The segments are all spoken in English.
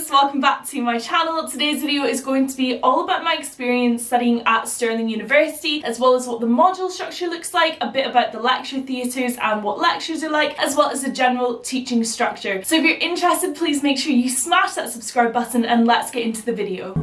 loves, welcome back to my channel. Today's video is going to be all about my experience studying at Stirling University, as well as what the module structure looks like, a bit about the lecture theatres and what lectures are like, as well as the general teaching structure. So if you're interested, please make sure you smash that subscribe button and let's get into the video.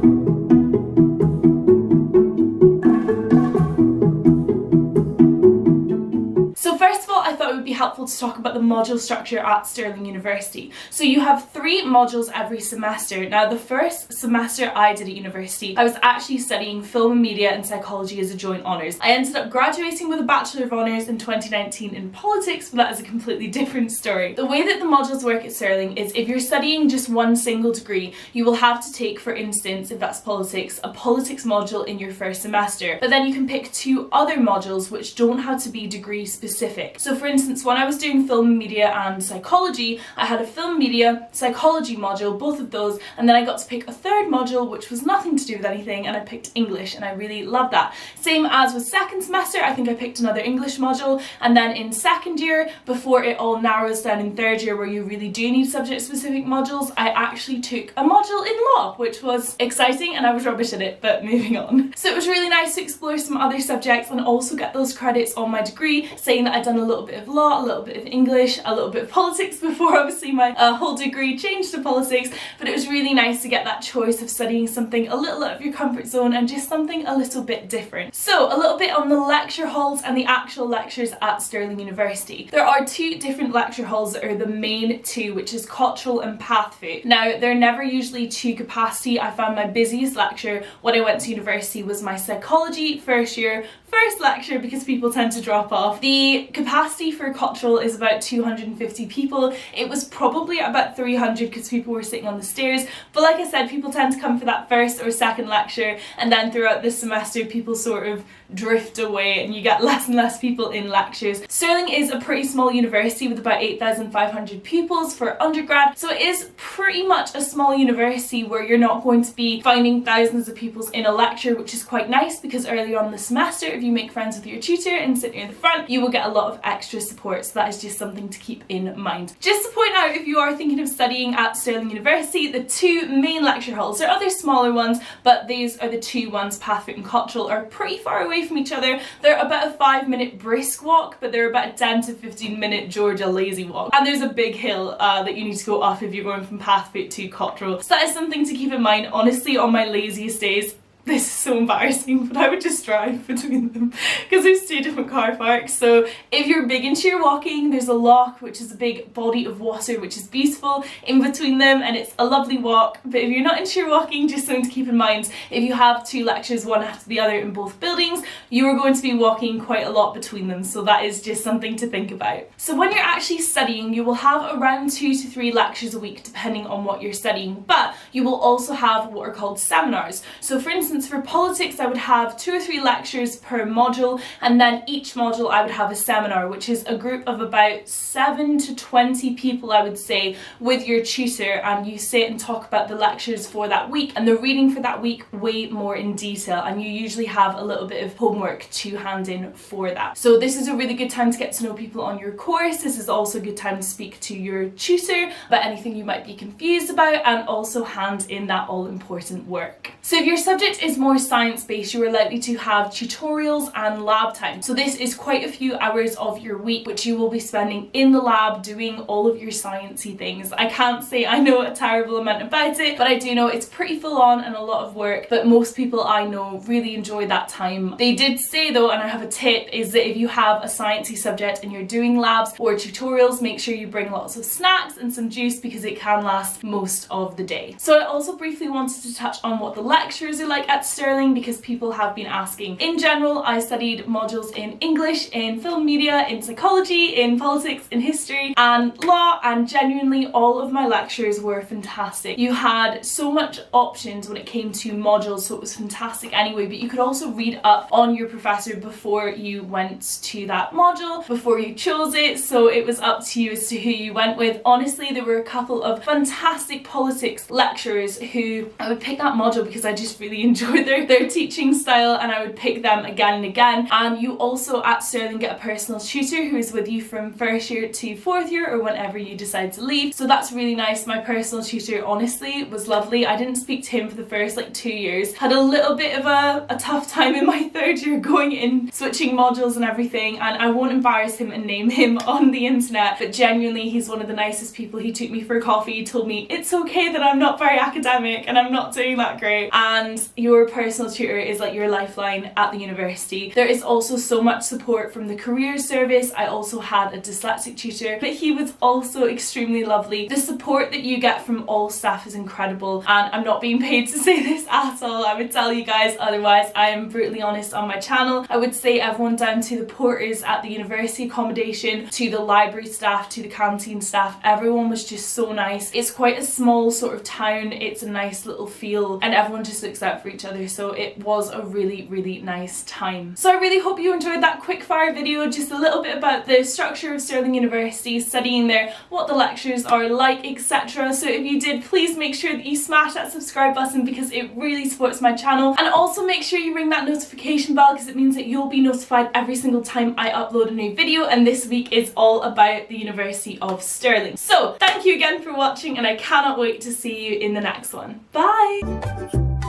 I thought it would be helpful to talk about the module structure at Stirling University. So you have 3 modules every semester. Now the first semester I did at university, I was actually studying film and media and psychology as a joint honours. I ended up graduating with a Bachelor of Honours in 2019 in politics, but that is a completely different story. The way that the modules work at Stirling is if you're studying just one single degree, you will have to take, for instance, if that's politics, a politics module in your first semester. But then you can pick 2 other modules which don't have to be degree specific. So for instance, when I was doing film, media and psychology, I had a film, media, psychology module, both of those, and then I got to pick a third module which was nothing to do with anything, and I picked English, and I really loved that. Same as with second semester, I think I picked another English module, and then in second year, before it all narrows down in third year where you really do need subject specific modules, I actually took a module in law, which was exciting and I was rubbish at it, but moving on. So it was really nice to explore some other subjects and also get those credits on my degree, saying that I'd done a little bit of law, a little bit of English, a little bit of politics before obviously my whole degree changed to politics, but it was really nice to get that choice of studying something a little out of your comfort zone and just something a little bit different. So a little bit on the lecture halls and the actual lectures at Stirling University. There are 2 different lecture halls that are the main 2, which is cultural and path food. Now they're never usually to capacity. I found my busiest lecture when I went to university was my psychology first year, first lecture, because people tend to drop off. The capacity for cultural is about 250 people. It was probably about 300 because people were sitting on the stairs, but like I said, people tend to come for that first or second lecture, and then throughout this semester people sort of drift away and you get less and less people in lectures. Stirling is a pretty small university with about 8,500 pupils for undergrad, so it is pretty much a small university where you're not going to be finding thousands of pupils in a lecture, which is quite nice because early on in the semester, if you make friends with your tutor and sit near the front, you will get a lot of extra support, so that is just something to keep in mind. Just to point out, if you are thinking of studying at Stirling University, the 2 main lecture halls, there are other smaller ones, but these are the 2 ones, Pathfit and Cultural, are pretty far away from each other. They're about a 5-minute brisk walk, but they're about a 10 to 15-minute Georgia lazy walk. And there's a big hill that you need to go up if you're going from Pathfit to Cultural. So that is something to keep in mind. Honestly, on my laziest days, this is so embarrassing, but I would just drive between them because there's 2 different car parks. So if you're big into your walking, there's a loch, which is a big body of water which is beautiful in between them, and it's a lovely walk. But if you're not into your walking, just something to keep in mind, if you have 2 lectures one after the other in both buildings, you are going to be walking quite a lot between them, so that is just something to think about. So when you're actually studying, you will have around 2 to 3 lectures a week depending on what you're studying, but you will also have what are called seminars. So for instance, for politics, I would have 2 or 3 lectures per module, and then each module I would have a seminar, which is a group of about 7 to 20 people, I would say, with your tutor, and you sit and talk about the lectures for that week and the reading for that week way more in detail, and you usually have a little bit of homework to hand in for that. So this is a really good time to get to know people on your course. This is also a good time to speak to your tutor about anything you might be confused about, and also hand in that all important work. So if your subject is more science-based, you are likely to have tutorials and lab time. So this is quite a few hours of your week which you will be spending in the lab doing all of your sciencey things. I can't say I know a terrible amount about it, but I do know it's pretty full on and a lot of work, but most people I know really enjoy that time. They did say though, and I have a tip, is that if you have a sciencey subject and you're doing labs or tutorials, make sure you bring lots of snacks and some juice because it can last most of the day. So I also briefly wanted to touch on what the lectures are like at Stirling because people have been asking. In general, I studied modules in English, in film media, in psychology, in politics, in history and law, and genuinely all of my lectures were fantastic. You had so much options when it came to modules, so it was fantastic anyway, but you could also read up on your professor before you went to that module, before you chose it, so it was up to you as to who you went with. Honestly, there were a couple of fantastic politics lecturers who I would pick that module because I just really enjoyed enjoyed their teaching style, and I would pick them again and again. And you also at Stirling get a personal tutor who is with you from first year to fourth year, or whenever you decide to leave. So that's really nice. My personal tutor honestly was lovely. I didn't speak to him for the first like 2 years. Had a little bit of a tough time in my third year going in, switching modules and everything, and I won't embarrass him and name him on the internet, but genuinely he's one of the nicest people. He took me for a coffee, he told me it's okay that I'm not very academic and I'm not doing that great, and your personal tutor is like your lifeline at the university. There is also so much support from the careers service. I also had a dyslexic tutor, but he was also extremely lovely. The support that you get from all staff is incredible, and I'm not being paid to say this at all. I would tell you guys otherwise. I am brutally honest on my channel. I would say everyone down to the porters at the university accommodation, to the library staff, to the canteen staff, everyone was just so nice. It's quite a small sort of town, it's a nice little feel, and everyone just looks out for each other, so it was a really nice time. So I really hope you enjoyed that quick fire video, just a little bit about the structure of Stirling University, studying there, what the lectures are like, etc. So if you did, please make sure that you smash that subscribe button because it really supports my channel, and also make sure you ring that notification bell because it means that you'll be notified every single time I upload a new video, and this week is all about the University of Stirling. So thank you again for watching, and I cannot wait to see you in the next one. Bye!